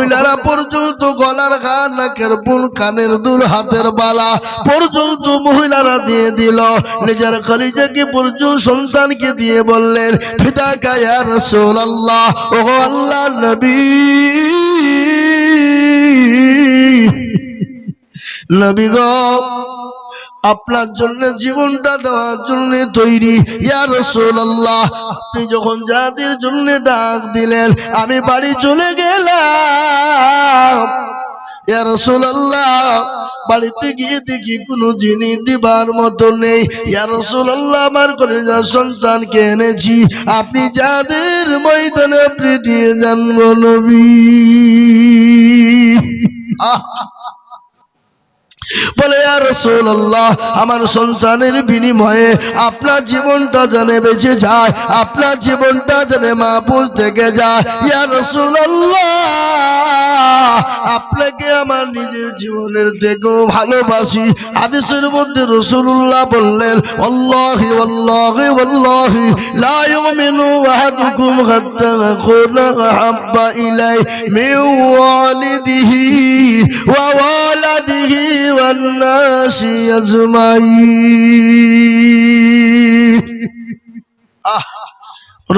মহিলারা পর্যন্ত গলার গান, নাকের ফুল, কানের দুল, হাতের বালা পর্যন্ত মহিলারা দিয়ে দিল। নিজের খলিজাকে পর্যন্ত সন্তানকে দিয়ে বললেন, ফিদাকা ইয়া রাসূলুল্লাহ, ও আল্লাহর নবী, নবী গো, আপনার জন্য জীবনটা দেওয়ার জন্য তৈরি। ইয়া রাসূলুল্লাহ, আপনি যখন যাদের জন্য ডাক দিলেন আমি বাড়ি চলে গেলাম। ইয়া রাসূলুল্লাহ, বাড়িতে গিয়ে দেখি কোনো জিনিস দিবার মতো নেই। ইয়া রাসূলুল্লাহ, আমার কলিজার সন্তানকে এনেছি, আপনি যাদের ময়দানে আপনি দিয়ে যান নবী। বলে, ইয়া রাসূলুল্লাহ, আমার সন্তানের বিনিময়ে আপনার জীবনটা যেন বেঁচে যায়, আপনার জীবনটা যেন মাহফুজ থেকে যায়। ইয়া রাসূলুল্লাহ, আপনাকে আমার নিজের জীবনের থেকেও ভালোবাসি। হাদিসের মধ্যে রাসূলুল্লাহ বললেন, ওয়াল্লাহি ওয়াল্লাহি ওয়াল্লাহি লা ইউমিনু আহাদুকুম হাত্তা আকুনা আহাব্বা ইলাইহি মিন ওয়ালিদিহি ওয়া ওয়ালাদিহি ওয়ান নাসি আজমাইন।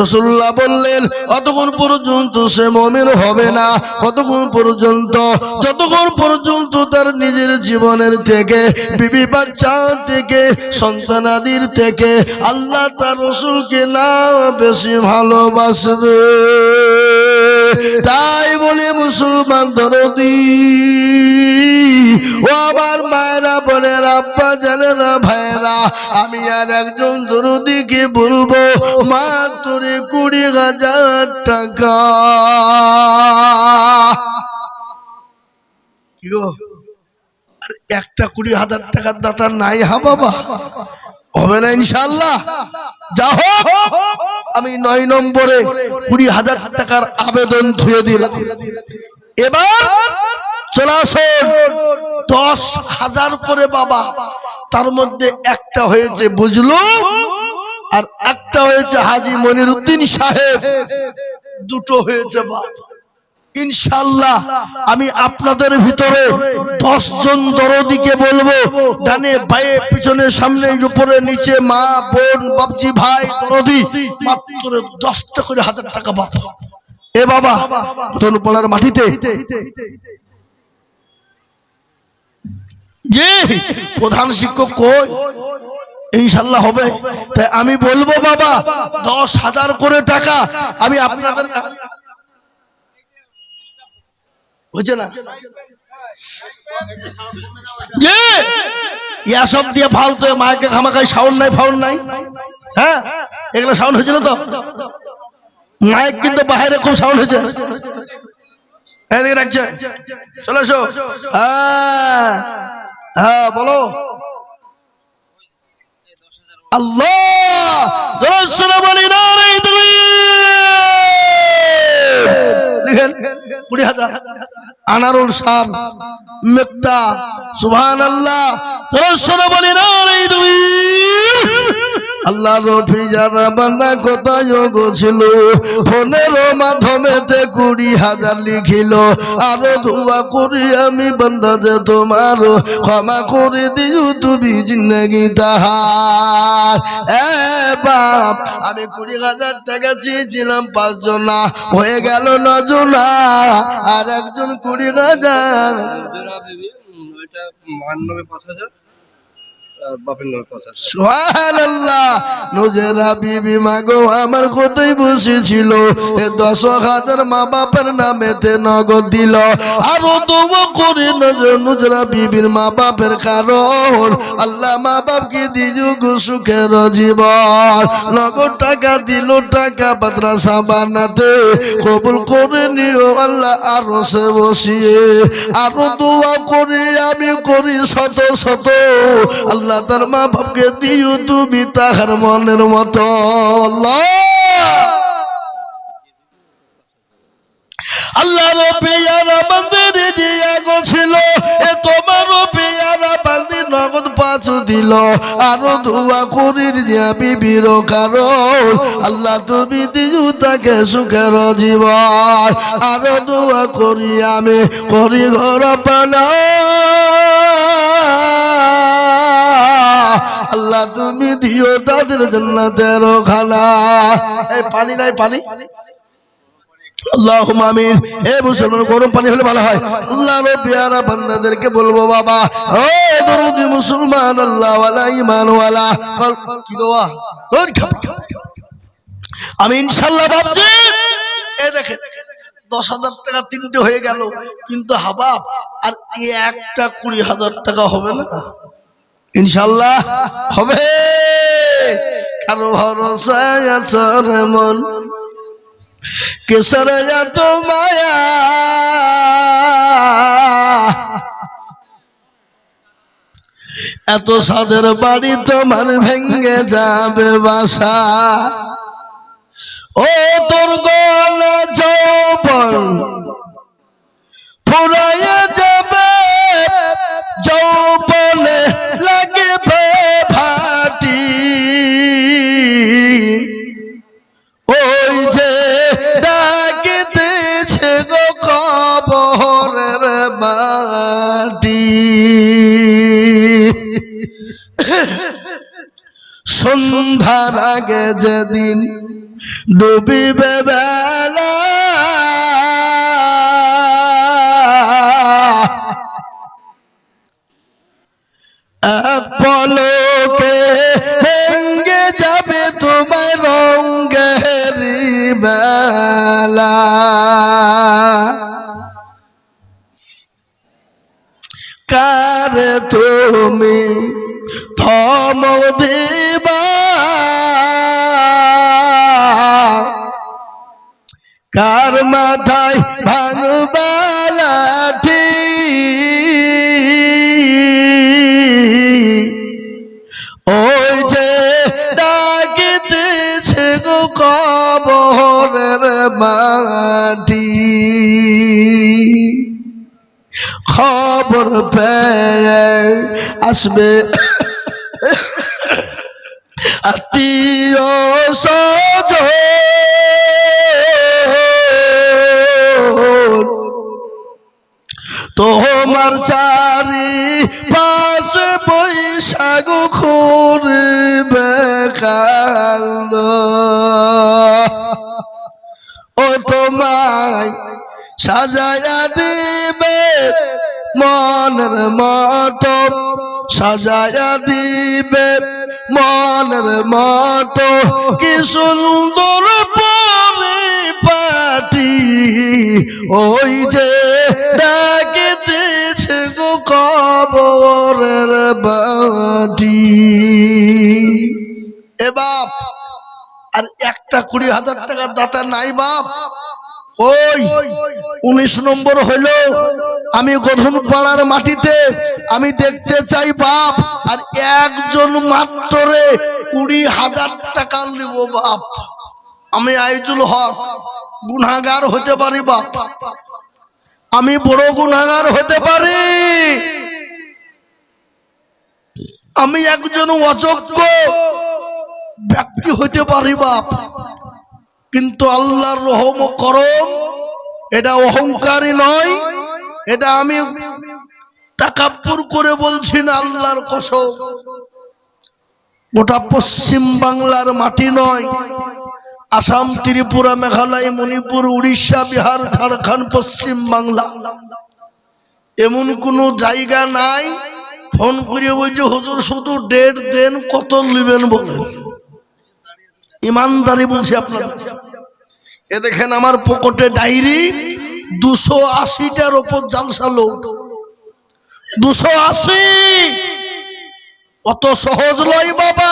রাসূলুল্লাহ বললেন, অতক্ষণ পর্যন্ত সে মুমিন হবে না, কতক্ষণ পর্যন্ত, যতক্ষণ পর্যন্ত তার নিজের জীবনের থেকে, বিবি বাচ্চা থেকে, সন্তানাদির থেকে আল্লাহ তার রাসূলকে না বেশি ভালোবাসবে। তাই বলে মুসলমান দরদি, ও আমার মায়েরা, বোনের, আব্বা জানেরা, ভাইয়েরা, আমি আর একজন দরদিকে বলবো, মাত্র 20,000 টাকা। কি গো, আর একটা 20,000 টাকার দাতার নাই? হ্যাঁ বাবা, হবে না ইনশাআল্লাহ। যা হোক, আমি 9 নম্বরে 20,000 টাকার আবেদন ধুয়ে দিলাম। এবার চলে আসুন 10,000 করে বাবা, তার মধ্যে একটা হয়েছে বুঝলো, আর একটা হয়েছে হাজী মনিরউদ্দিন সাহেব, দুটো হয়েছে বাপ। ইনশাআল্লাহ আমি আপনাদের ভিতরে 10 জন দরদিকে বলবো, ডানে বায়ে পিছনে সামনে উপরে নিচে, মা বোন বাপজি ভাই দরদি, মাত্র 10টা করে 1000 টাকা বাপ। এ বাবা, প্রধানপাড়ার মাটিতে যে প্রধান শিক্ষক কই, ইনশাআল্লাহ হবে। তাই আমি বলবো বাবা, 10,000 করে টাকা আমি আপনাদের, বুঝছে না যে ইয়া সব দিয়ে ফালতু মাকে খামাখাই সাউন্ড নাই, ফাউন্ড নাই। হ্যাঁ, এগুলো সাউন্ড হয়েছিল তো, মাইক কিন্তু বাইরে খুব সাউন্ড হয়েছে। এদিকে রাখছে, চলে এসো। হ্যাঁ হ্যাঁ, বলো আল্লাহ, বলি না লিখেন 20,000। আনারুল শাম মেক্তা, সুবহানাল্লাহ, বলি না আল্লাহ রফি যারা বান্দা কোথায় ছিল, ফোনের মাধ্যমেতে 20,000 লিখিল, আরো দোয়া করি আমি বান্দা যে তোমার ক্ষমা করে দিও তুমি জিন্দেগি তাহার। এ বাপ, আমি 20,000 টাকা চেয়েছিলাম 5 জনা, হয়ে গেল 9 জনা, আর একজন 20,000। সুবহানাল্লাহ, নুজরা বিবি মাগো আমার কোথায় বসেছিল, 10,000 মা বাপের নামেতে নগদ দিল। আরো দোয়া করে নুজরা বিবির মা বাপের কারণ আল্লাহ মা বাপকে দিযুক সুখের জীবন। নগদ টাকা দিল, টাকা মাদ্রাসা বানাতে কবুল করে নিও আল্লাহ আরশে বসিয়ে। আরো দোয়া করে আমি করি শত শত, আল্লাহ তার মা বাপকে দিও তুমি তাহার মনের মতো। আল্লাহ আল্লাহর পেয়ারা বান্দির জিয়া গো ছিল, এ তোমারও পেয়ারা বান্দির নগদ 5 দিল আরো দোয়া করির দিয়া বিবির কারণ আল্লাহ তুমি দিও তাকে সুখের জীবন আরো দোয়া করি আমি করি ঘর পানা আল্লাহ তুমি দিও তাদের জান্নাতের খানা এই পানি নাই পানি আল্লাহুম্মা আমিন হে মুসলমান গরম পানি হলে ভালো হয় আল্লাহর পেয়ারা বান্দাদেরকে বলবো বাবা ও দরুদি মুসলমান আল্লাহ ওয়ালা ঈমান ওয়ালা কি দোয়া আমি ইনশাআল্লাহ ভাবছি এই দেখেন 10,000 টাকা তিনটে হয়ে গেল কিন্তু হাবাব আর একটা 20,000 টাকা হবে না ইনশাআল্লাহ হবে কারো ভরসায় আছে মন কেসরে এত মায়া এত সাদের বাড়ি তোমার ভেঙ্গে যাবে বাসা ও তোর গলা যৌবন ফুরাইয়া যাবে যৌবনে লাগবে ভাটি ওই যে ডাকিতেছে গো কবরের মাটি সন্ধ্যার আগে যেদিন ডুবিবে বেলা এক পলকে ভেঙ্গে যাবে তোমার রঙের বেলা কার তুমি ধমক দিবা কার মাথায় ভাঙবা লাঠি ওই যে ডাকিতেছে গো কবরের মাটি খবর পেয়ে আসবে আত্মীয় স্বজন তোমার চারি পাশ বৈশাখ খুরবে কান্দ ও তোমায় সাজায়া দিবে মনের মতো সাজায়া দিবে মনের মতো কি সুন্দর পরিপাটি ওই যে ডাকিতেছে গো কবরের বাটি এ বাপ আর একটা 20,000 টাকার দাতা নাই বাপ ওই 19 নম্বর হলো আমি গধন পাড়ার মাটিতে আমি দেখতে চাই বাপ আর একজন মাত্রে 20,000 টাকা নিব বাপ আমি আইজুল হক গুনাহগার হতে পারি বাপ আমি বড় গুনাহগার হতে পারি আমি একজন অযোগ্য ব্যক্তি হতে পারি বাপ কিন্তু আল্লাহর রহম ও করম এটা অহংকারী নয় এটা আমি তাকাব্বুর করে বলছি না আল্লাহর কসম গোটা পশ্চিম বাংলার মাটি নয় আসাম ত্রিপুরা মেঘালয় মণিপুর উড়িষ্যা বিহার ঝাড়খণ্ড পশ্চিম বাংলা এমন কোনো জায়গা নাই ফোন করে বলছে হুজুর শুধু ডেট দেন কত নেবেন বলেন ইমানদারি বলছি আপনাদের এ দেখেন আমার পকেটে ডায়েরি 280টার উপর জালসা লোক 280 অত সহজ নয় বাবা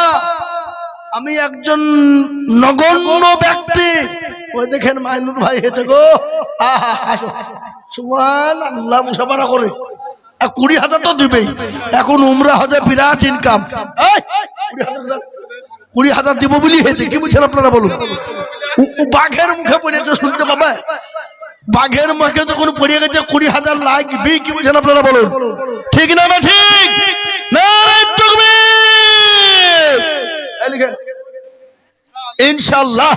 আমি একজন নগণ্য ব্যক্তি ওই দেখেন মাইনুর ভাই হেঁটে গো সুবহানাল্লাহ মুসাফারা করে 20,000 তো দিবেই এখন উমরা হজে বিরাট ইনকাম 20,000 দিব বলি হেঁটে কি বুঝছেন আপনারা বলুন বাঘের মুখে পড়েছে শুনতে পাবে বাঘের মুখে যখন পড়ে গেছে 20,000 লাগবে কি বুঝছেন আপনারা বলুন ঠিক না ঠিক না ইনশাআল্লাহ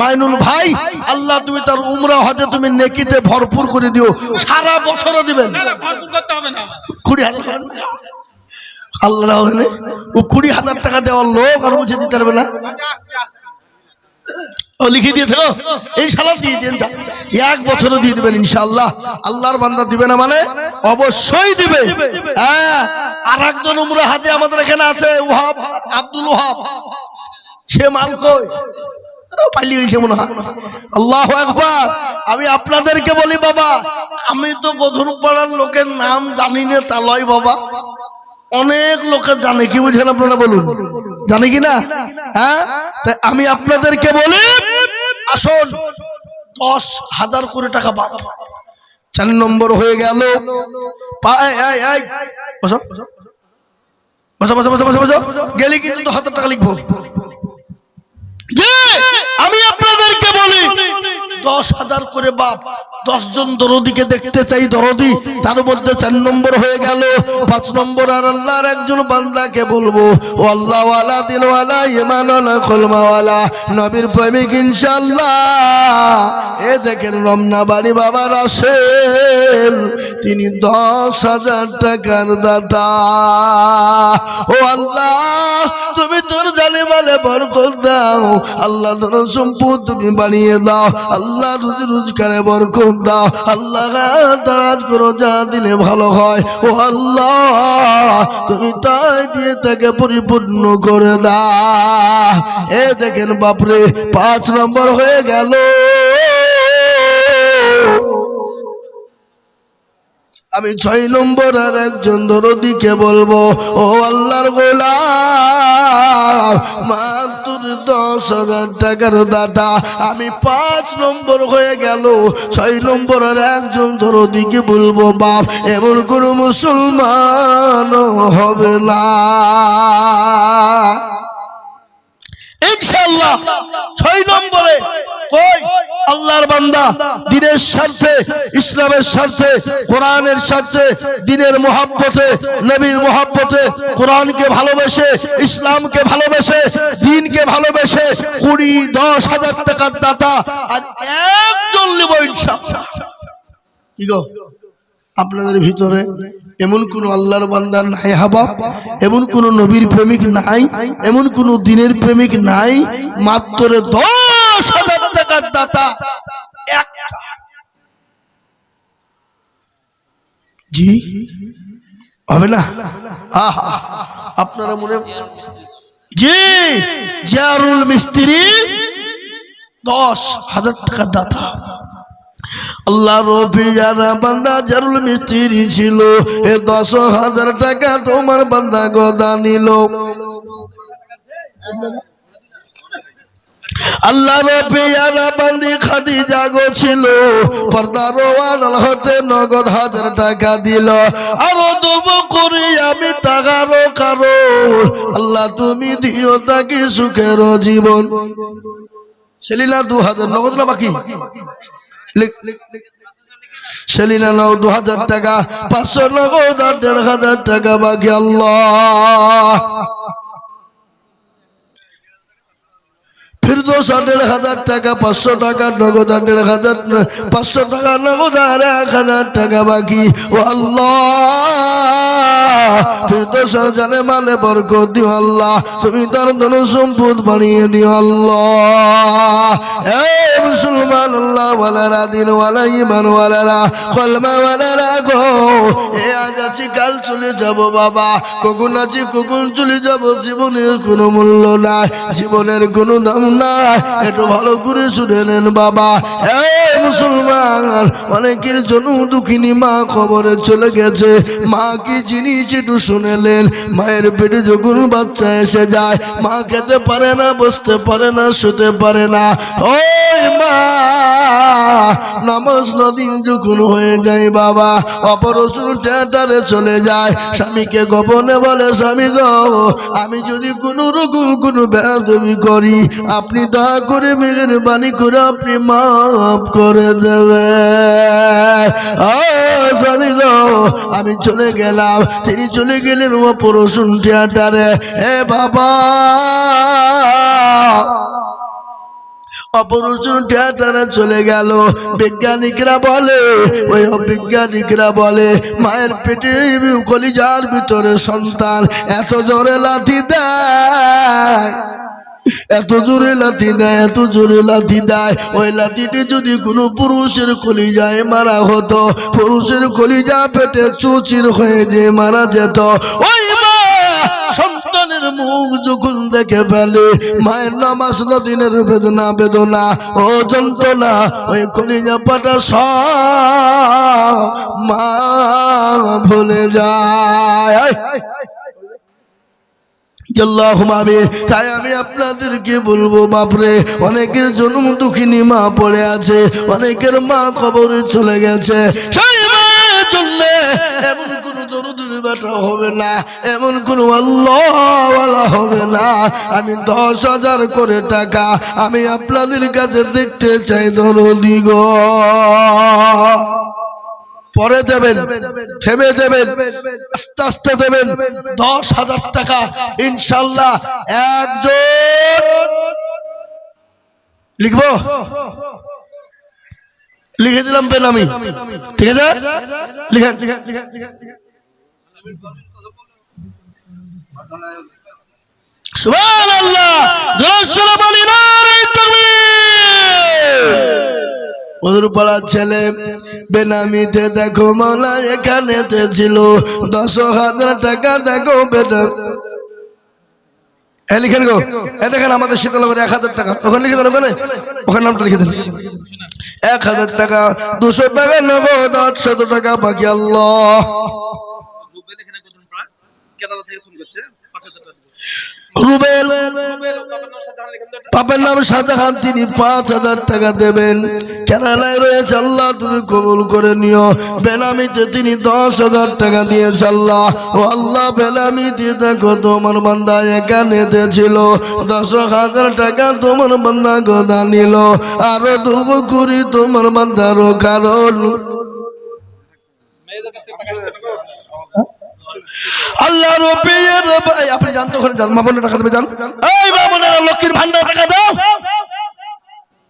মাইনুল ভাই, আল্লাহ তুমি তার উমরা হজে তুমি নেকিতে ভরপুর করে দিও, সারা বছরও দিবেন। ভরপুর করতে হবে না, 20,000 আল্লাহ ও 20,000 টাকা দেওয়ার লোক আর বুঝে দিতে পারবে না। ও লিখে দিয়েছিল ইনশাআল্লাহ দিয়ে দেন, এক বছরও দিয়ে দিবেন ইনশাআল্লাহ। আল্লাহর বান্দা দিবে না মানে অবশ্যই দিবে। হ্যাঁ, আর একজন উমরা হাজে আমাদের এখানে আছে, ওহাব, আব্দুল ওহাব, সে মাল কই পালিয়ে গেছে মনে হয়। আল্লাহু আকবার। আমি আপনাদেরকে বলি বাবা, আমি তো গধুর পাড়ার লোকের নাম জানি না তা লয় বাবা, অনেক লোকে জানে, কি বুঝেন আপনারা বলুন, জানে কি না? হ্যাঁ, তাই আমি আপনাদেরকে বলি আসুন 10,000 করে টাকা বাপ 4 নম্বর হয়ে গেল। গেলে কিন্তু 10,000 টাকা লিখবো। আমি আপনাদেরকে বলি 10,000 করে বাপ, 10 জন দরদিকে দেখতে চাই, দরদি, তার মধ্যে 4 নম্বর হয়ে গেল। 5 নম্বর আর আল্লাহর একজন বান্দাকে বলবো, ও আল্লাহ ওয়ালা, দিনওয়ালা, ঈমানওয়ালা, কলমাওয়ালা, নবীর প্রেমিক ইনশাআল্লাহ। এ দেখেন রমনা বাড়ি বাবার আসেন, তিনি 10,000 টাকার দাতা। ও আল্লাহ, তুমি তোর জালিমালে বরকত দাও আল্লাহ, ধন সম্পদ তুমি বানিয়ে দাও আল্লাহ, রুজি রোজগারে বরকত দাও আল্লাহ, দারাজ করো, যা দিলে ভালো হয়। ও আল্লাহ, তুমি তাই দিয়ে তাকে পরিপূর্ণ করে দাও। এ দেখেন বাপরে 5 নম্বর হয়ে গেল। আমি 6 নম্বর আর একজন দরদিকে বলবো, ও আল্লাহর গোলাম, মাত্র 10,000 টাকার দাতা। আমি 5 নম্বর হয়ে গেল। 6 নম্বর আর একজন দরদিকে বলবো, বাপ এমন কোন মুসলমান হবে না ইনশাআল্লাহ। 6 নম্বরে কই আল্লাহর বান্দা দ্বীনের স্বার্থে, ইসলামের স্বার্থে, কোরআনের স্বার্থে, দ্বীনের মহব্বতে, নবীর মহব্বতে, কোরআনকে ভালোবেসে, ইসলামকে ভালোবেসে, দ্বীনকে ভালোবেসে 10,000 টাকার দাতা আর একজন নেব ইনশাআল্লাহ। কি গো, আপনাদের ভিতরে এমন কোন আল্লাহর বান্দা নাই হাবাব, এমন কোন নবীর প্রেমিক নাই, এমন কোন দ্বীনের প্রেমিক নাই, মাত্র 10,000 টাকার দাতা একটা। জি হবে না? আপনারা মনে, জি জিয়ারুল মিস্ত্রি 10,000 টাকার দাতা। আল্লাহ রবি যারা বান্দা জারুল মিস্ত্রি ছিল, এ 10,000 টাকা তোমার বান্দা গদা নিল। আল্লাহ রবি যারা বান্দি খাদিজা গো ছিল, পর্দার ওয়াল হতে নগদ 1,000 টাকা দিল। আরো দেব করি আমি তাগারো কারো, আল্লাহ তুমি দিও তাকে সুখের জীবন। সেলিনা 2,000 নগদ না বাকি? সেলিনা নাও 2,000 টাকা, 500 নগদ আর 1,500 টাকা বাকি। আল্লাহ ফিরদৌস 1,500 টাকা, 500 টাকা নগদ, 1,500, 500 টাকা নগদ আর 1,000 টাকা বাকি। ও আল্লাহ, ফিরদৌস জানে মানে বরকত দিও আল্লাহ, তুমি তার ধন সম্পদ বানিয়ে দিও আল্লাহ। এই মুসলমান আল্লাহ ওয়ালারা, দিন ওয়ালা, ঈমান ওয়ালারা, কলমা ওয়ালারা গো, এ আজ আছি কাল চলে যাব বাবা, কখন আছি কখন চলে যাব, জীবনের কোনো মূল্য নাই, জীবনের কোনো দাম নাই। একটু ভালো করে শুনে নেন বাবা। এই মুসলমান, অনেকের জন্য দুঃখিনী মা কবরে চলে গেছে, মা কি জিনিস একটু শুনেলেন। মায়ের পেটে যখন বাচ্চা এসে যায়, মা খেতে পারে না, বসতে পারে না, শুতে পারে না। ওই মা নামাজ নদিন যখন হয়ে যায় বাবা, অপারেশন থিয়েটারে চলে যায়, স্বামীকে গোপনে বলে, স্বামী গো, আমি যদি কোনো রকম কোনো বেয়াদবি করি, আপনি দয়া করে মেহেরবানি করে আপনি মাফ করে দেবে। স্বামী গো, আমি চলে গেলাম। তিনি চলে গেলেন অপারেশন থিয়েটারে। এ বাবা, অপারেশন থিয়েটারে চলে গেল। বিজ্ঞানিকরা বলে, ওই অবিজ্ঞানিকরা বলে, মায়ের পেটে কলিজার ভিতরে সন্তান এত জোরে লাথি দেয়, এত জোরে লাথি দেয়, এত জোরে লাথি দেয়, ওই লাথিটি যদি কোনো পুরুষের কলিজায় মারা হতো, পুরুষের কলিজা পেটে চুচির হয়ে যে মারা যেত। ওই মা সন্তানের মুখ যখন দেখে ফেলে, মায়ের নামাজ দিনের বেদনা বেদনা ও যন্ত্রণা, ওই কলিজা পাটা সব মা ভুলে যায়। তাই আমি আপনাদেরকে বলবো, বাপরে, অনেকের জন্ম দুঃখিনী মা পড়ে আছে, অনেকের মা কবরে চলে গেছে। সেই মায়ের জন্য এমন কোন দরুদের বাটা হবে না, এমন কোন আল্লাহওয়ালা হবে না। আমি 10,000 করে টাকা আমি আপনাদের কাছে দেখতে চাই দরদি গো। পরে দেবেন, থেমে দেবেন, আস্তে আস্তে দেবেন। 10,000 টাকা ইনশাল্লাহ একজন লিখবো, লিখে দিলাম বেনামি, ঠিক আছে? লিখেন। সুবহানাল্লাহ, জোরে বলি নারে তাকবীর। ওদরপাড়ার ছেলে বেনামিতে দেখো মাওলা এখানেতে ছিল 10,000 টাকা। দেখো বেটা, লিখেন গো, দেখেন আমাদের শীতলগড়ে 1,000 টাকা, ওখানে লিখে দেন, ওখানে নামটা লিখে দেন। 1,000 টাকা, 200 টাকা নগদ, 800 টাকা বাকি। আল্লাহ রুবেল, বাপের নাম শাহজাহান, তিনি 5,000 টাকা দেবেন। কেরালায় রয়েছে, আল্লাহ তুমি কবুল করে নিও। বেনামিতে তিনি 10,000 টাকা দিয়েছে। আল্লাহ, ও আল্লাহ, বেনামিতে দেখো তোমার বান্দা এখানেতে ছিল, 10,000 টাকা তোমার বান্দা গোদা নিল। আরো দুবো করি তোমার বান্দারও কারণ আল্লাহ রবির ভাই, আপনি জানতো ওখানে যান, মা বোনের টাকা দেবে, যান। এই মা বোনেরা, লক্ষ্মীর ভান্ডার টাকা দাও,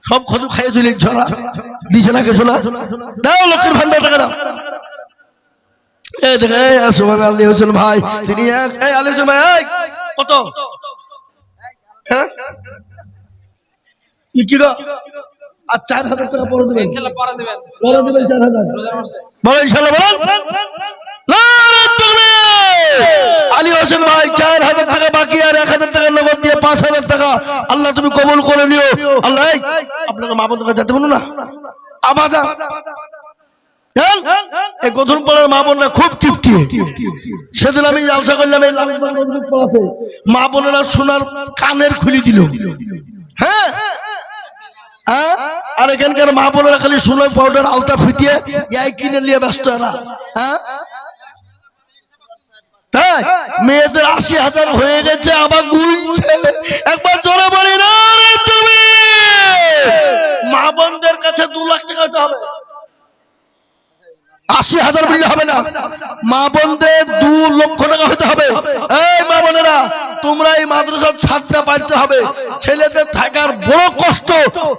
সব খদু খাইয়ে চলে ঝরা দিছে না, কিছু না, দাও লক্ষ্মীর ভান্ডার টাকা দাও। এই দেখে সুবহান আলী হোসেন ভাই, তিনি এই আলী হোসেন ভাই, কত হ্যাঁ কি গো? আর 4,000 টাকা পরে দেবেন, ইনশাআল্লাহ পরে দেবেন, পরে দেবেন 4,000, বলো ইনশাআল্লাহ, বলেন আলী হোসেন ভাই। 4,000 টাকা বাকি, আর 1,000 টাকা নগদ দিয়ে 5,000 টাকা আল্লাহ তুমি কবুল করে নিও। আল্লাহ, আপনাকে মা বোনকে যেতে বলুন না, আবার এই গধুর পাড়ার মা বোনরা খুব কিপটি। সেদিন আমি জালসা করলাম, এই মা বোনেরা সোনার কানের খুলি দিল। হ্যাঁ, আর এখানকার মা বোনেরা খালি সোনার পাউডার আলতা ফিটিয়ে কিনে নিয়ে ব্যস্ত এরা। হ্যাঁ, মেয়েদের 80,000 হয়ে গেছে, আবার গুনছে। একবার জোরে বলি না তুমি, মা বোনদের কাছে 2 লাখ টাকা দিতে হবে। 80,000 বললে হবে না, মা বোনদের 2 লক্ষ টাকা হতে হবে। এই মা বোনেরা, তোমরা এই মাদ্রাসার ছাদটা পাইতে হবে। ছেলেদের থাকার বড় কষ্ট,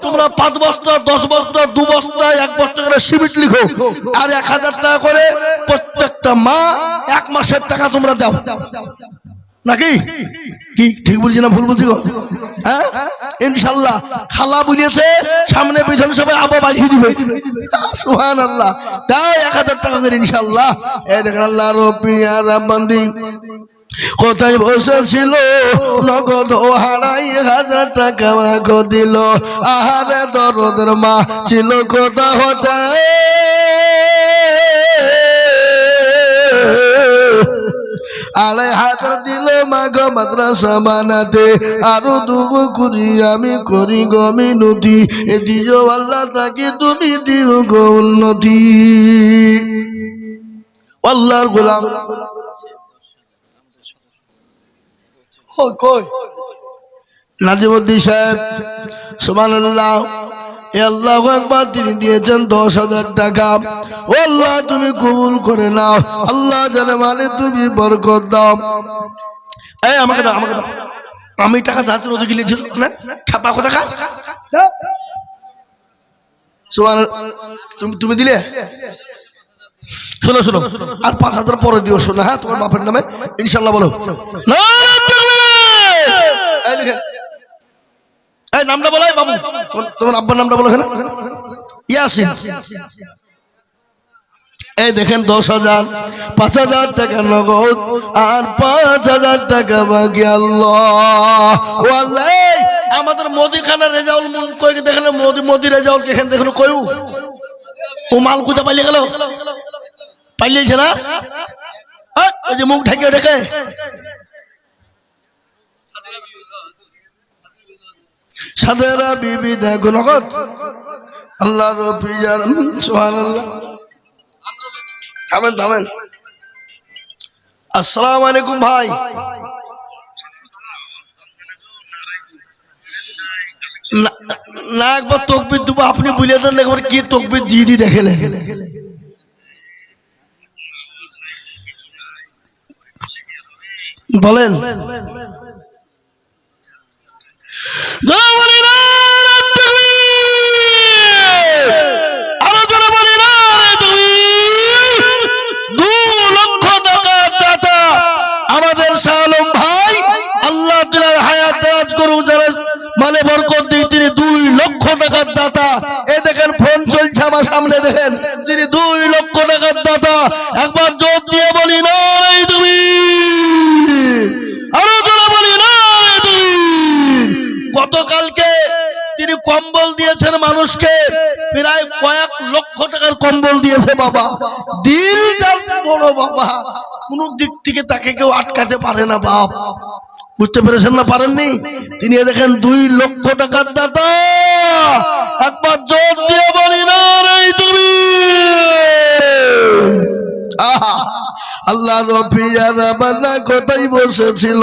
তোমরা 5 বস্তা 10 বস্তা 2 বস্তা 1 বস্তা করে সিমেন্ট লিখো, আর 1,000 টাকা করে প্রত্যেকটা মা 1 মাসের টাকা তোমরা দাও, নাকি কি ঠিক বলছি না ভুল বলছি গো? হ্যাঁ, ইনশাআল্লাহ খালা বুঝেছে, সামনে পিছনে সবাই আবার বাড়িয়ে দিবে। সুবহানাল্লাহ, দাও 1,000 টাকা করে ইনশাআল্লাহ। এই দেখেন আল্লাহ রব্বিয়া রাব্বান্দি কোথায় বসেছিল, নগদ ও হারাই 1,000 টাকা মাকে দিল। আহারে দরদের মা ছিল কোথা হতে, আড়াই হাজার দিল মাগো মাদ্রাসা বানাতে, আরো দুবো করি আমি করি গো মিনতি, দিও আল্লাহ তাকে তুমি দিও গো উন্নতি। আল্লাহর গোলাম নাজিমুদ্দিন সাহেব, সুবহানাল্লাহ, আল্লাহু আকবার, তিনি দিয়েছেন 10,000 টাকা। ও আল্লাহ তুমি কবুল করে নাও, আল্লাহ জানে মানে তুমি বরকত দাও। এই আমাকে দাও, আমাকে দাও, আমি টাকা যাচ্ছি, ওদিকে লিখছি না, খাপা টাকা তুমি দিলে? শোনো শোনো, আর 5,000 পরে দিও। শোনো, হ্যাঁ, তোমার বাপের নামে ইনশাল্লাহ বলো। এই নামটা বলো বাবু, তোমার আব্বার নামটা বলো। এখানে ইয়াসিন। এই দেখেন 10,000, 5,000 টাকা নগদ আর 5,000 টাকা বাকি। আল্লাহ আমাদের মোদিখানা রেজাউল কই দেখলে, মোদি রেজাউল এখানে দেখলো কই ও মাল কোথা পালিয়ে গেল? পালিয়েছে না? ওই যে মুখ ঢেকে রেখে সাদেরা বিবি দেখো নগদ। আল্লাহ রবি সুবহানাল্লাহ। থামেন থামেন। আসসালামু আলাইকুম ভাই। না একবার তকবির দেবো, আপনি বুঝে দেন একবার কি তকবির দিয়ে দেখেলে বলেন। আরো জোরে বলি না, 2 লক্ষ টাকার দাতা আমাদের শাহ আলম ভাই। আল্লাহ তাআলার হায়াত দারাজ করুন, যারা মালে বরকত দিয়ে তিনি 2 লক্ষ টাকার দাতা। এই দেখেন ফোন চলছে আমার সামনে, দেখেন তিনি 2 লক্ষ টাকার দাতা। একবার জোর দিয়ে বলি না রে তুমি, আরো জোরে বলি না রে তুমি। গতকালকে তিনি কম্বল দিয়েছেন মানুষকে, প্রায় কয়েক লক্ষ টাকার কম্বল দিয়েছে বাবা। দিল যার বড় বাবা, কোন দিক থেকে তাকে কেউ আটকাতে পারে না বাপ। বুঝতে পেরেছেন না? পারেননি? তিনি দেখেন 2 লক্ষ টাকার দাতা। একবার জোর দিয়ে বলি না রে তুমি। আল্লাহ রফিয়ারা বান্দা কোথায় বসেছিল,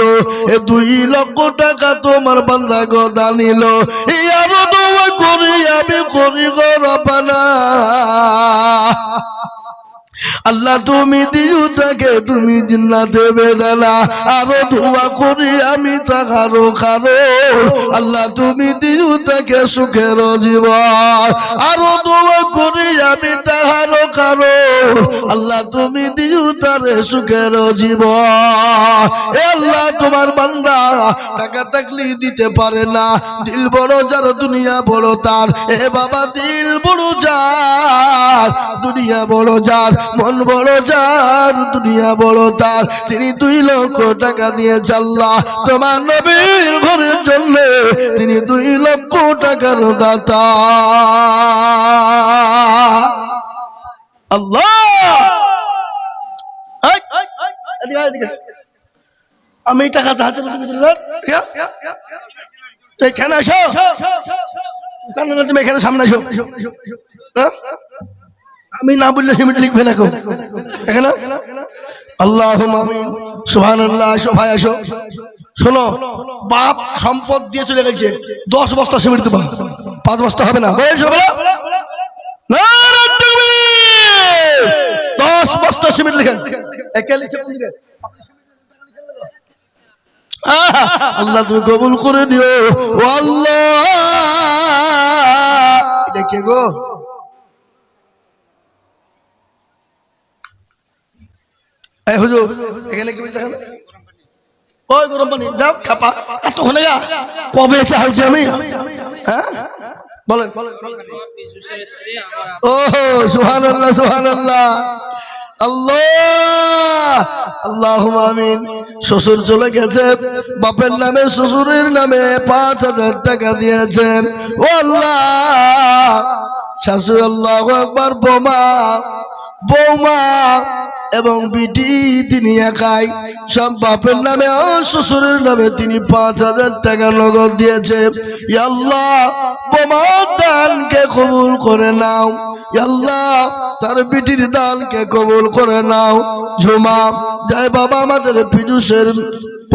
এ 2 লক্ষ টাকা তোমার বান্দা গদা নিল। আরো দোয়া করি আমি করি গো রব্বানা, আল্লাহ তুমি দিও তাকে তুমি জান্নাতে বেদানা। আরো দোয়া করি আমি তাহারও কারো, আল্লাহ তুমি দিও তাকে সুখের জীবন। আরো দোয়া করি আমি তাহারও কারো, আল্লাহ তুমি দিও তারে সুখের জীবন। এ আল্লাহ তোমার বান্দা টাকা থাকলে দিতে পারে না, দিল বড় যার দুনিয়া বড় তার। এ বাবা দিল বড় যার দুনিয়া বড় যার, মন বড় যার দুনিয়া বড় তার। তিনি 2 লক্ষ টাকা দিয়ে আল্লাহ তোমার নবীর ঘরের জন্য, তিনি 2 লক্ষ টাকার দাতা। আল্লাহ আমি টাকা হাতে দিলাম, এখানে আসো, তুমি এখানে সামনে আসো। আমি না বললে হিমিট লিখবে না কেউ এখানে। আল্লাহুম্মা আমিন, সুবহানাল্লাহ। আসো ভাই আসো। শোনো, বাপ সম্পদ দিয়ে চলে গেছে, 10 বস্তা সিমেন্ট দেবো, 5 বস্তা হবে না। বলছো বলো, 10 বস্তা সিমেন্ট লিখেন। একে লিখছে কোন দিকে? আল্লাহ তুমি কবুল করে দিও ও আল্লাহ। দেখে গো এই হুজুর, এখানে কি দেখেন? ওই গরম পানি দাও খাপা। এতক্ষণে কবে চাইছি আমি? হ্যাঁ বলেন। ও সুবহানাল্লাহ সুবহানাল্লাহ। আল্লাহ আল্লাহুম্মা আমিন। শ্বশুর চলে গেছে, বাপের নামে শ্বশুরের নামে 5,000 টাকা দিয়েছেন। ও আল্লাহ, শাশুড়ি আল্লাহু আকবার, বৌমা এবং বিটি তিনি একাই, সব বাপের নামে ও শ্বশুরের নামে তিনি 5,000 টাকা নগদ দিয়েছে। ইয়া আল্লাহ, বোমার দানকে কবুল করে নাও। ইয়া আল্লাহ, তার বিটির দানকে কবুল করে নাও। ঝুমা জয় বাবা, আমাদের পিজুসের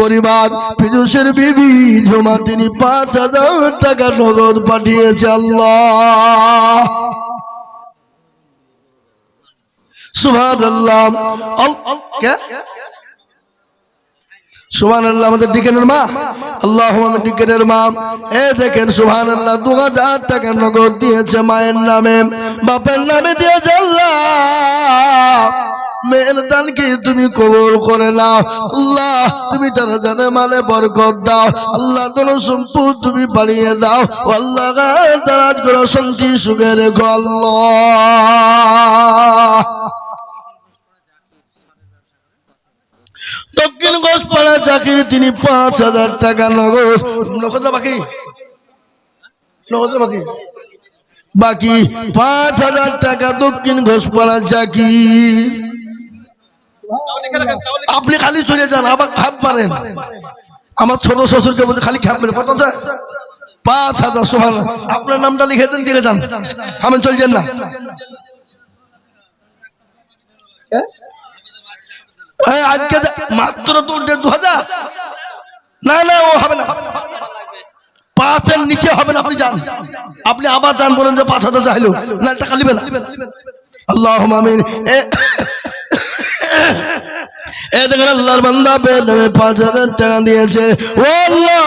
পরিবার, পিজুসের বিবি ঝুমা, তিনি 5,000 টাকা নগদ পাঠিয়েছে। আল্লাহ সুবহানাল্লাহ। সুবহানাল্লাহ। আমাদের ডিকেনের মা, আল্লাহুম্মা আমিন। ডিকেনের মা এ দেখেন সুবহানাল্লাহ 2000 টাকা নগদ দিয়েছে মায়ের নামে, বাপের নামে দিয়েছে। আল্লাহ মেয়ের দানকে তুমি কবুল করে নাও আল্লাহ, তুমি তার জানে মালে বরকত দাও আল্লাহ, ধন সম্পদ তুমি বাড়িয়ে দাও আল্লাহ, দারাজ করে শান্তি সুখে রেখো আল্লাহ। দক্ষিণ ঘোষপাড়া চাকরি তিনি 5000 টাকা নগদ, নগদ বাকি, নগদ বাকি, বাকি 5000 টাকা দক্ষিণ ঘোষপাড়া চাকরি। আপনি খালি চলে যান, আবার খাপ মারেন। আমার ছোট শ্বশুরকে বলতে খালি খাপ মেরে কত 5000। সুবহানাল্লাহ। আপনার নামটা লিখে দেন, দিয়ে যান, আমি চলছেন না। আজকে মাত্র 2000, না না ও হবে না, 5-এর নিচে হবে না। আপনি যান, আপনি আবার যান, বলেন যে 5000 চাইলো না, টাকা নিবে না। আল্লাহুম্মা আমিন। এ দেখেন আল্লাহর বান্দা বেনামে 5000 টাকা দিয়েছে। ও আল্লাহ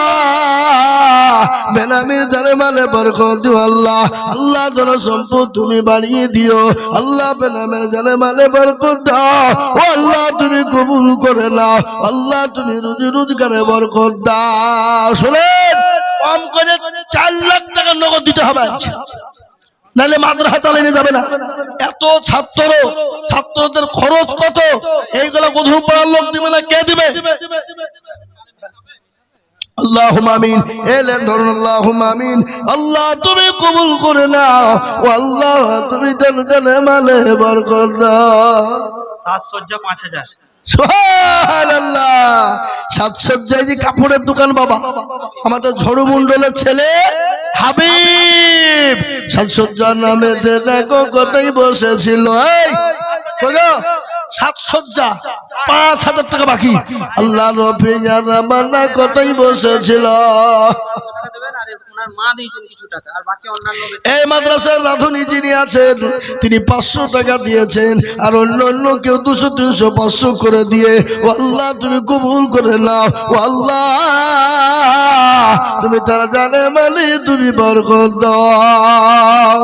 বেনামে জানে মালে বরকত দিও আল্লাহ, আল্লাহ ধন সম্পদ তুমি বাড়িয়ে দিও আল্লাহ, বেনামের জানে মালে বরকত দাও ও আল্লাহ, তুমি কবুল করে নাও আল্লাহ, তুমি রুজি রোজগারে বরকত দাও। শুনেন, কম করে 4 লাখ টাকা নগদ দিতে হবে, নাহলে মাদ্রাসা চালানো যাবে না। এত ছাত্রদের খরচ কত, এইগুলো কোথাও পড়ার লোক দিবে না, কে দিবে? আল্লাহুম্মা আমিন। এলেন ধরুন আল্লাহুম্মা আমিন। আল্লাহ তুমি কবুল করে নাও ও আল্লাহ, তুমি জানে মালে বরকত দাও। সাজসজ্জা 5000। সুবহানাল্লাহ। সাজসজ্জায় যে কাপড়ের দোকান বাবা, আমাদের ঝড়ু মন্ডলের ছেলে হাবিব সাজসজ্জার নামে দেখো কতই বসেছিল। এই বলো সাজসজ্জা 5000 টাকা বাকি, আল্লাহ রফি জানা বান্দা কতই বসেছিল। এই মাদ্রাসার রাধুনী যিনি আছেন তিনি 500 টাকা দিয়েছেন, আর অন্য কেউ 200, 300, 500 করে দিয়ে ও আল্লাহ তুমি কবুল করে নাও ও আল্লাহ, তুমি তারা জানে মালি তুমি বরকত দাও।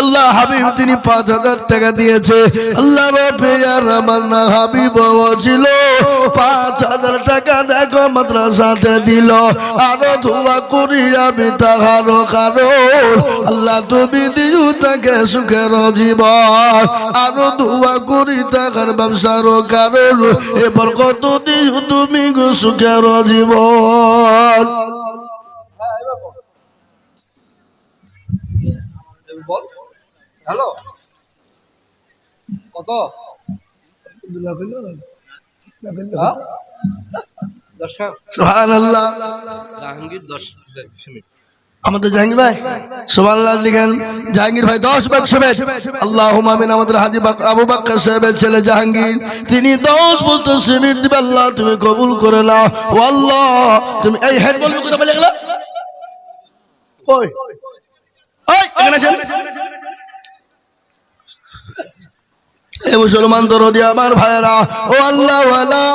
আল্লাহ হাবিব তিনি 5000 টাকা দিয়েছে। আল্লাহ রফিয়ার আমার না হাবিব ছিল 5000 টাকা দেখো মাদ্রাসাতে দিল। আরো দোয়া করি আমি তাহারও কারণ আল্লাহ তুমি দিও তাকে সুখের জীবন, আরো দোয়া করি তাহার ব্যবসারও কারণ এবার কত দিও তুমি গো সুখের জীবন। হ্যালো কত সুবহানাল্লাহ। জাহাঙ্গীর 10 আমাদের জাহাঙ্গীর ভাই সুবহানাল্লাহ লিখেন, জাহাঙ্গীর ভাই 10 বাক্স বেশ। আল্লাহুম্মা আমিন। আমাদের হাজী আবু বকর সাহেবের ছেলে জাহাঙ্গীর তিনি 10 বলতে সিমিট দিবে, আল্লাহ তুমি কবুল করে নাও ও আল্লাহ, তুমি এই হেড বলবো কথা বলে গেল কই ওই এখানে আসেন। এ মুসলমান দরদি আমার ভাইরা ও আল্লাহ ওয়ালা,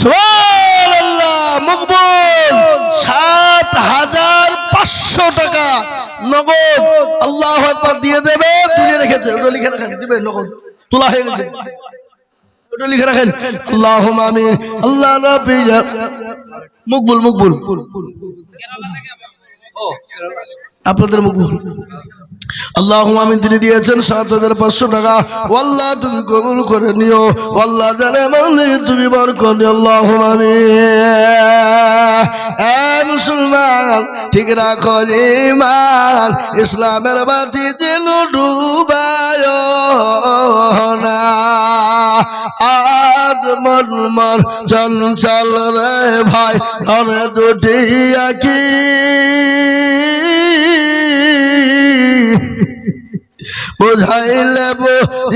সুবহানাল্লাহ মকবুল 7500 টাকা নগদ আল্লাহু আকবার দিয়ে দেবে। তুলে রেখেছে, ওটা লিখে রাখেন, দিবে নগদ তোলা হয়ে গেছে, ওটা লিখে রাখেন। আল্লাহুম্মা আমিন। আল্লাহ রাব্বি মকবুল মকবুল আপনাদের মকবুল। আল্লাহুম্মা আমিন। তিনি দিয়েছেন 7500 টাকা, আল্লাহ তুমি কবুল করে নিও আল্লাহ, জানে মানে তুমি বরকত দিও। আল্লাহুম্মা আমিন। মুসলমান ঠিক রাখো ঈমান, ইসলামের বাতি যেন ডুবায় না। আজ মন চঞ্চল রে ভাই, ঘরে দুটি আঁখি বুঝাইলে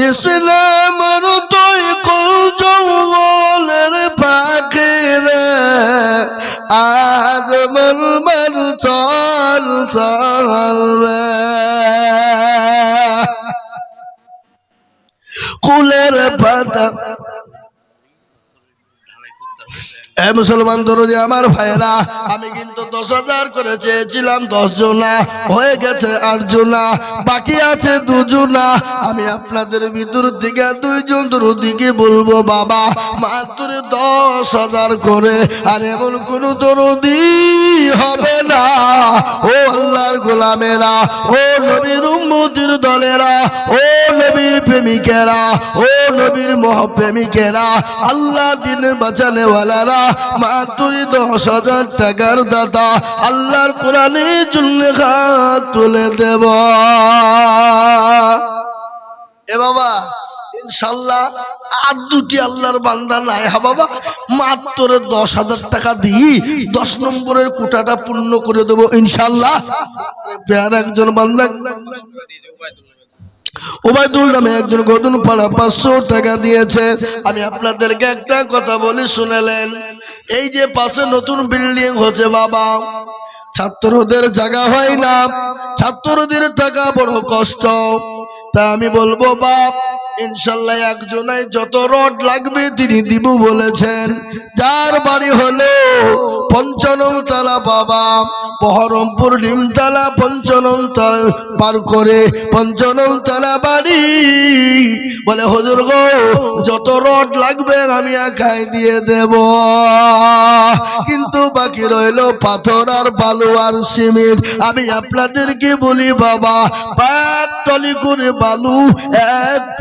ইসলামের তুই কৌজলের পাখি রে, আজ মন চল চল রে। কুলের পাতা মুসলমান দরদি আমার ভাইরা, আমি কিন্তু 10,000 করে চেয়েছিলাম 10 জনা, হয়ে গেছে 8 জনা, বাকি আছে 2 জনা। আমি আপনাদের ভিতর থেকে 2 জন দরদিকে বলবো বাবা মাত্র 10,000 করে। আর এমন কোন দরদি হবে না ও আল্লাহর গোলামেরা, ও নবীর উম্মতের দলেরা, ও নবীর প্রেমিকেরা, ও নবীর মহাপ্রেমিকেরা, আল্লাহ দিন বাঁচানে ওয়ালারা, মাত্র 10,000 টাকার দাতা আল্লাহর কোরআনের জন্য হাত তুলে দেব। এ বাবা ইনশাআল্লাহ আর 2টি আল্লাহর বান্দা নাই হা বাবা, মাত্র 10,000 টাকা দিয়ে 10 নম্বরের কোটাটা পূর্ণ করে দেব ইনশাআল্লাহ। আর একজন বান্দা ওবায়দুল নামে একজন গদুন পাড়া 500 টাকা দিয়েছে। আমি আপনাদেরকে একটা কথা বলি শুনেলেন, এই যে পাশে নতুন বিল্ডিং হচ্ছে বাবা, ছাত্রদের জায়গা হয় না, ছাত্রদের টাকা বড় কষ্ট। তা আমি বলবো বাপ ইনশাল্লাহ একজনাই যত রড লাগবে তিনি দিব বলেছেন। যার বাড়ি হলো 55 তলা বাবা, বহরমপুর নিমতলা 55 তলা পার করে 55 তলা বাড়ি, বলে হুজুর গো যত রড লাগবে আমি একাই দিয়ে দেব, কিন্তু বাকি রইল পাথর আর বালু আর সিমেন্ট। আমি আপনাদেরকে বলি বাবা 5 টলি করে বালু,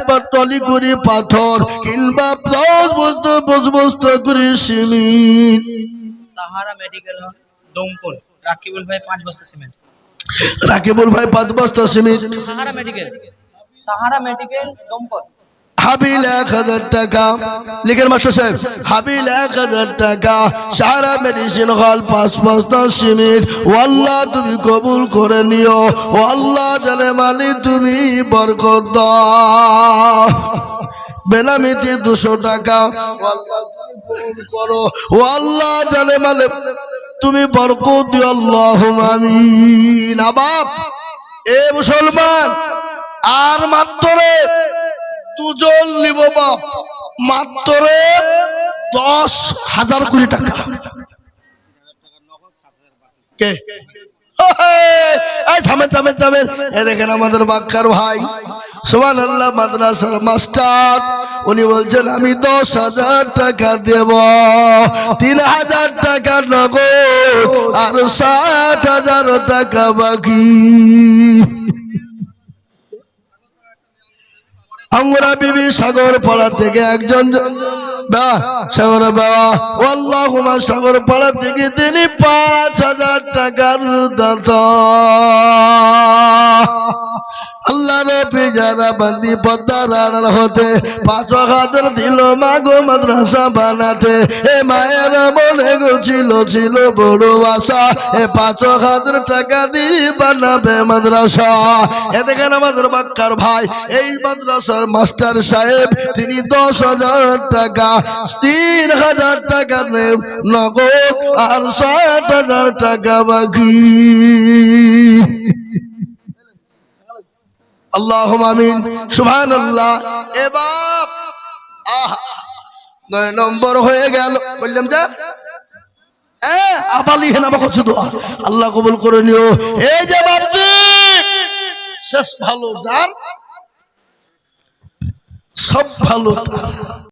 1 টলি করে পাথর, কিংবা 10 বস্তা করে সিমেন্ট। সাহারা মেডিকেল হল দমকল, রাকিবুল ভাই 5 বস্তা সিমেন্ট। রাকিবুল ভাই 5 বস্তা সিমেন্ট। সাহারা মেডিকেল দমকল। হাবিল 1000 টাকা লিখেন মাস্টার সাহেব, হাবিল 1000 টাকা। সাহারা মেডিসিন হল 5 বস্তা সিমেন্ট। ও আল্লাহ তুমি কবুল করে নিও, ও আল্লাহ জানে মালি তুমি বরকত দাও। বেনামিতে 200 টাকা, ও আল্লাহ তুমি কবুল করো, ও আল্লাহ জানে মালে তুমি বরকত দিও, আল্লাহুম্মা আমিন। বাপ এ মুসলমান আর মাত্র 2 জন নিব বাপ, মাত্র 10,000 কোটি টাকা। কে থামেন থামেন থামেন, এ দেখেন আমাদের বাক্কার ভাই সুবহানাল্লাহ মাদ্রাসার মাস্টার, উনি বলছেন আমি 10,000 টাকা দেব, 3,000 টাকা নগদ আর 60,000 টাকা বাকি। আঙ্গুরা বিবি সাগর পাড়া থেকে একজন সাগর বাবা, আল্লাহুম্মা সাগর পাড়া থেকে তিনি 5,000 টাকার দাতা। আল্লাহ নবী যারা বান্দি পদ্মার আড়াল হতে 5,000 দিল মাগো মাদ্রাসা বানাতে। এ মায়ের মনে ছিল বড় আশা, এ 5,000 টাকা দিয়ে বানাবে মাদ্রাসা। এ দেখেন আমাদের বাক্কার ভাই এই মাদ্রাসার মাস্টার সাহেব, তিনি 10,000 টাকা, 3,000 টাকা নগদ আর 60,000 টাকা বাকি। আল্লাহুম্মা আমিন সুবহানাল্লাহ। এবার 9 নম্বর হয়ে গেল, বললাম যা আবার লিখে নামা করছো দোয়া, আল্লাহ কবুল করে নিও। এই যে বাপজি শেষ ভালো যান, সব ভালো।